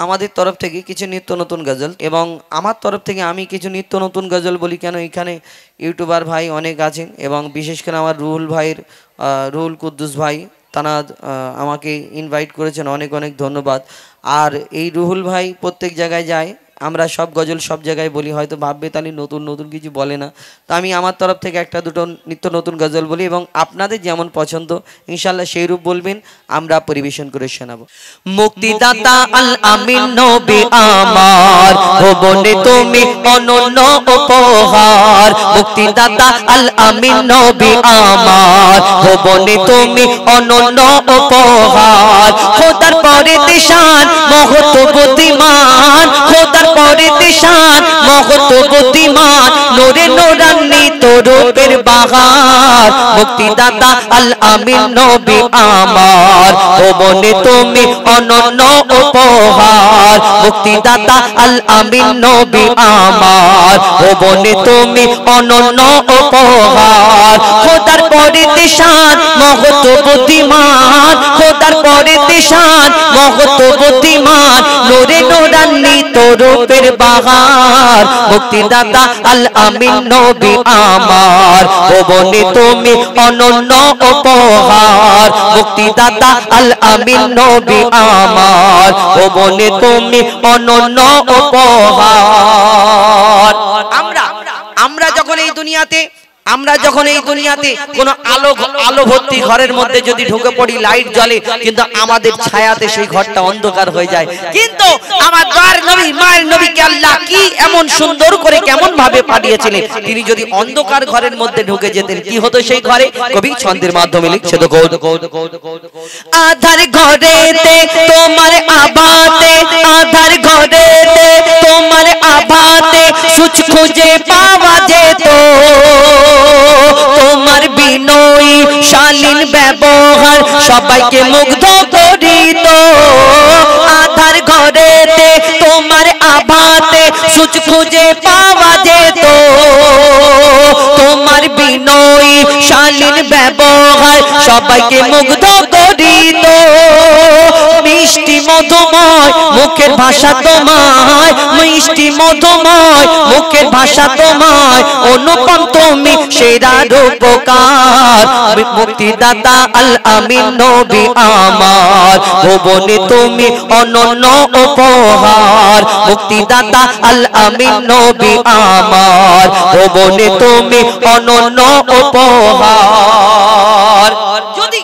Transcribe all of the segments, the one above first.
আমাদের তরফ থেকে কিছু নিত্য নতুন গজল এবং আমার তরফ থেকে আমি কিছু নিত্য নতুন গজল বলি কেন এখানে ইউটিউবার ভাই অনেক আছেন এবং বিশেষ করে আমার রুহুল কুদ্দুস ভাই তারা আমাকে ইনভাইট করেছেন, অনেক অনেক ধন্যবাদ। আর এই রুহুল ভাই প্রত্যেক জায়গায় যায়, আমরা সব গজল সব জায়গায় বলি, হয়তো ভাববে তাহলে নতুন নতুন কিছু বলে না, তো আমি আমার তরফ থেকে একটা দুটো নিত্য নতুন গজল বলি এবং আপনাদের যেমন পছন্দ ইনশাল্লাহ সেই রূপ বলবেন, আমরা পরিবেশন করে শোনাবো। মুক্তিদাতা আল আমিন নবী আমার, ভুবনে তুমি অনন্য উপহার। মুক্তিদাতা আল আমিন নবী আমার, ভুবনে তুমি অনন্য উপহার। খোদার পরে দিশান মহৎ বুদ্ধিমান, খোদার পরে দিশান মহৎ বুদ্ধিমান, নূরে নূরান্বিত রূপের বাহার। মুক্তিদাতা আল আমিন নবী আমার, ভুবনে তুমি অনন্য উপহার। মুক্তিদাতা আল আমিন নবী আমার, ভুবনে তুমি অনন্য উপহার। খোদার পরে দিশান মহৎ বুদ্ধিমান, খোদার পরে দিশান মহৎ বুদ্ধিমান, নূরে নূরান্বিত রূপের বাহার। মুক্তিদাতা আল আমিন নবী আমার, ভুবনে তুমি অনন্য উপহার। মুক্তিদাতা আল আমিন নবী আমার, ভুবনে তুমি অনন্য উপহার। আমরা যখন এই দুনিয়াতে কোন আলো ভর্তি ঘরের মধ্যে যদি ঢুকে পড়ি, লাইট জ্বলে কিন্তু আমাদের ছায়াতে সেই ঘরটা অন্ধকার হয়ে যায়। কিন্তু আমার দয়ার নবী মায়ের নবীকে আল্লাহ কি এমন সুন্দর করে কেমন ভাবে পাঠিয়েছিলেন, তিনি যদি অন্ধকার ঘরের মধ্যে ঢুকে যেতেন কি হতো সেই ঘরে? কবি ছন্দের মাধ্যমে লিখছে তো, আধার ঘরেতে তোমার আবাতে, আধার ঘরেতে তোমার আবাতে সুচ খুঁজে পাওয়া যেত। তোমার বিনয়ী শালীন ব্যবহার সবাইকে মুগ্ধ করিত। আধার ঘরেতে তোমার আভাতে সুচ খুঁজে পাওয়া যেত। তোমার বিনয়ী শালীন ব্যবহার সবাইকে মুগ্ধ করিত। মিষ্টি মধুময় মুখের ভাষা তোমায়, মিষ্টি মধুময় মুখের ভাষা তোমায়, অনুপম তুমি সেরা রূপকার। মুক্তিদাতা আল আমিন নবী আমার, ভুবনে তুমি অনন্য উপহার। মুক্তিদাতা আল আমিন নবী আমার, ভুবনে তুমি অনন্য উপহার। যদি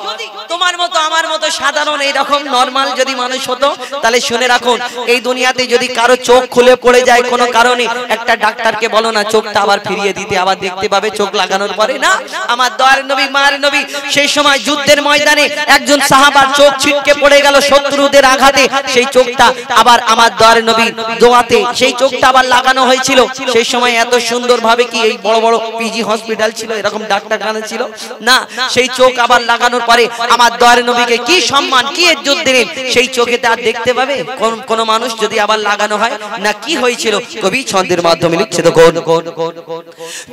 তোমার মতো আমার মতো সাধারণ এইরকম নরমাল যদি মানুষ হতো তাহলে শুনে রাখুন, এই দুনিয়াতে যদি কারো চোখ খুলে পড়ে যায় কোনো কারণে, একটা ডাক্তারকে বলো না চোখটা আবার ফিরিয়ে দিতে, আবার দেখতে পাবে চোখ লাগানোর পরে না। আমার দয়ার নবী মায়ের নবী সেই সময় যুদ্ধের ময়দানে একজন সাহাবার চোখ ছিটকে পড়ে গেল শত্রুদের আঘাতে, সেই চোখটা আবার আমার দয়ার নবী দোয়াতে সেই চোখটা আবার লাগানো হয়েছিল। সেই সময় এত সুন্দর ভাবে কি এই বড় বড় পিজি হসপিটাল ছিল, এরকম ডাক্তারখানা ছিল না, সেই চোখ আবার লাগানোর পরে আমার দয়ার নবীকে কি সম্মান কি ইজ্জত দিলেন, সেই চোখেতে আর দেখতে পাবে কোন মানুষ যদি আবার লাগানো হয় না? কি হয়েছিল কবি ছন্দের মাধ্যমে লিখছে তো,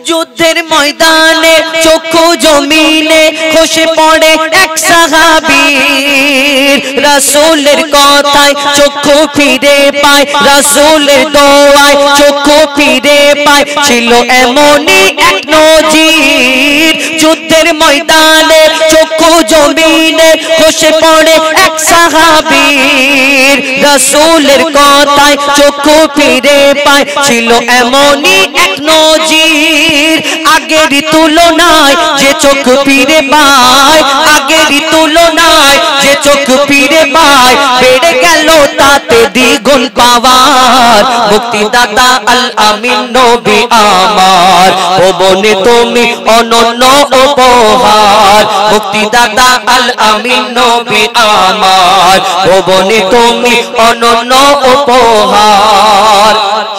যুদ্ধের ময়দানে চক্ষু জমিনে খসে পড়ে এক সাহাবীর, রাসূলের কথায় চক্ষু ফিরে পায়, রাসূলের দোয়ায় চক্ষু ফিরে পায়, ছিল এমনই এক নজির। যুদ্ধের ময়দানে চক্ষু জমিনে খসে পড়ে এক সাহাবীর, রাসূলের কথায় চক্ষু ফিরে পায়, ছিল এমনই এক নজির। আগের তুলনায় যে চোখ ফিরে পায়, আগের তুলনায় যে চোখ ফিরে পায়, বেড়ে গেল তাতে দ্বিগুণ পাওয়ার। মুক্তিদাতা আল আমিন নবী আমার, ভুবনে তুমি অনন্য উপহার। মুক্তিদাতা আল আমিন নবী আমার, ভুবনে তুমি অনন্য উপহার।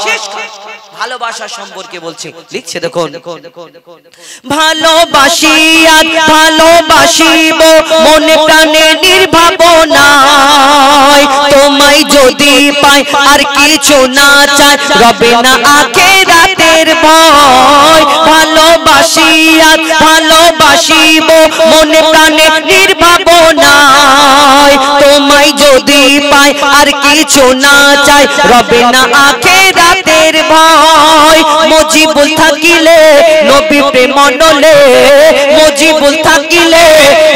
শেষ ভালোবাসা সম্পর্কে বলছে, লিখছে দেখুন, ভালোবাসিয়া ভালোবাসিব মনে প্রাণে নির্ভাবনায়, তোমায় যদি পাই আর কিছু না চাই রবে না আখিরাতের ভয়। ভালোবাসিয়া ভালোবাসিব মনে প্রাণে নির্ভাবনায়, তোমায় যদি পাই আর কিছু না চাই রবে না আখিরাতের ভয়। মুজিবুল থাকিলে নবী প্রেম নলে, মুজিবুল থাকিলে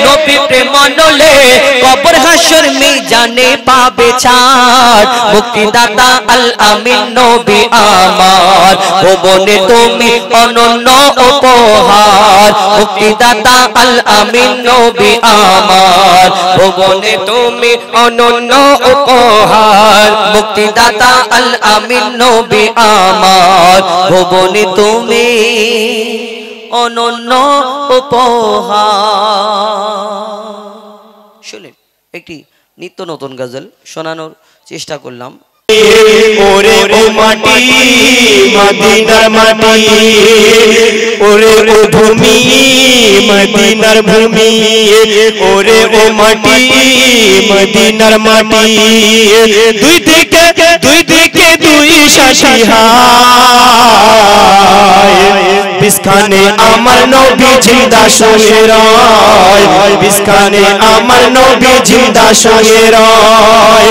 নবী প্রেম নলে, কবর হাসর মিজানে পাবে ছাড়। মুক্তিদাতা আল আমিন নবী আমার, ভুবনে তুমি অনন্য উপহার। মুক্তিদাতা আল আমিন নবী আমার, ভুবনে তুমি অনন্য উপহার। মুক্তিদাতা আল আমিন নবী আমার, ভুবনে তুমি অনন্য উপহার। শুনেন, একটি নিত্য নতুন গজল শোনানোর চেষ্টা করলাম। ওরে ও মাটি মদিনার মাটি, ওরে ও ভূমি মদিনার ভূমি, ওরে ও মাটি মদিনার মাটি। দুই দিকে দুই শাসি হায়, বিস্কানে আমার নবী জিন্দা শুয়ে রয়, বিস্কানে আমার নবী জিন্দা শুয়ে রয়।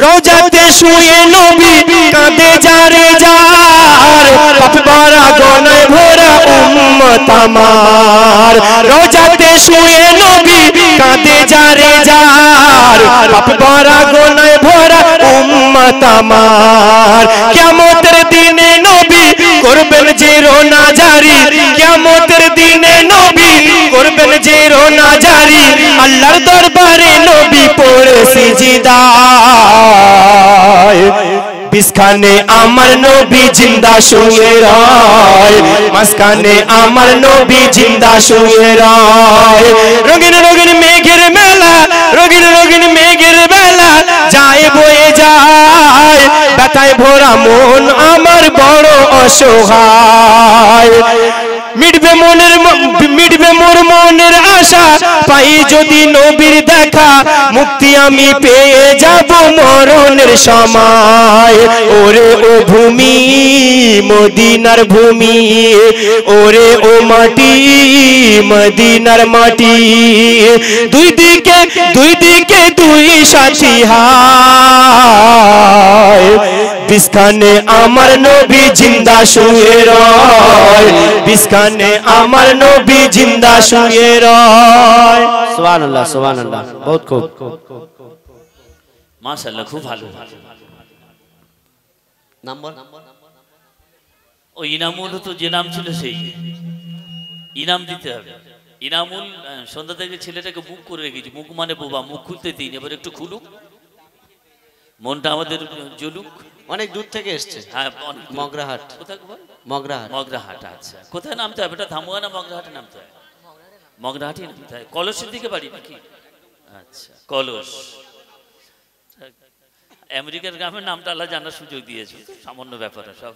রোজাতে শুয়ে নবী কাঁদে যারে যার, পাপ ভরা গনায় ভরা উম্মত আমার। রোজাতে শুয়ে নবী কাঁদে যারে যার, পাপ ভরা গনায় ভরা উম্মত আমার। কিয়ামতের দিনে নবী করবেন যে রোনা জারি, কিয়ামতের দিনে নবী করবেন যে রোনা জারি। আল্লাহর দরবারে নবী পড়ে সিজদায়, বিস্কানে আমার নবী জিন্দা শুয়ে রয়, মাঝখানে আমার নবী জিন্দা শুয়ে রয়। রঙিন রঙিন মেঘের মেলা, রঙিন রঙিন মেঘের বেলা যায় বয়ে যায়, ব্যথায় ভরা মন আমার বড় অসহায়। মিটবে মোর মনের আশা, পাই যদি নবীর দেখা, মুক্তি আমি পেয়ে যাব মরণের সময়। ওরে ও ভূমি মদিনার ভূমি, ওরে ও মাটি মদিনার মাটি। দুই দিকে দুই সাথী হায়, বিস্কানে আমার নবী জিন্দা শুয়ে রয়, বিস্কানে আমার নবী জিন্দা শুয়ে রয়। সুবহানাল্লাহ সুবহানাল্লাহ, বহুত খুব মাশাআল্লাহ, খুব ভালো। নাম্বার ও ইনামুল তো যে নাম ছিল সেই ইনাম দিতে হবে। ইনামুল সন্ধ্যা থেকে ছেলেটাকে মুখ করে রেখেছি, মুখ মানে বোবা, মুখ খুলতে দিন, এবার একটু খুলুক, মনটা আমাদের জ্বলুক। অনেক দূর থেকে এসছে। হ্যাঁ, মগরাহাট। কোথায়? মগরাহাট। মগরাহাট, আচ্ছা। কোথায় নামতে হবে? এটা ধামুয়া না মগরাহাটে নামতে হয়? মগরাহাটই নামতে হয়। কলসের দিকে বাড়ি নাকি? আচ্ছা, কলস। আমেরিকার গ্রামের নামটা আল্লাহ জানার সুযোগ দিয়েছে, সামান্য ব্যাপার সব।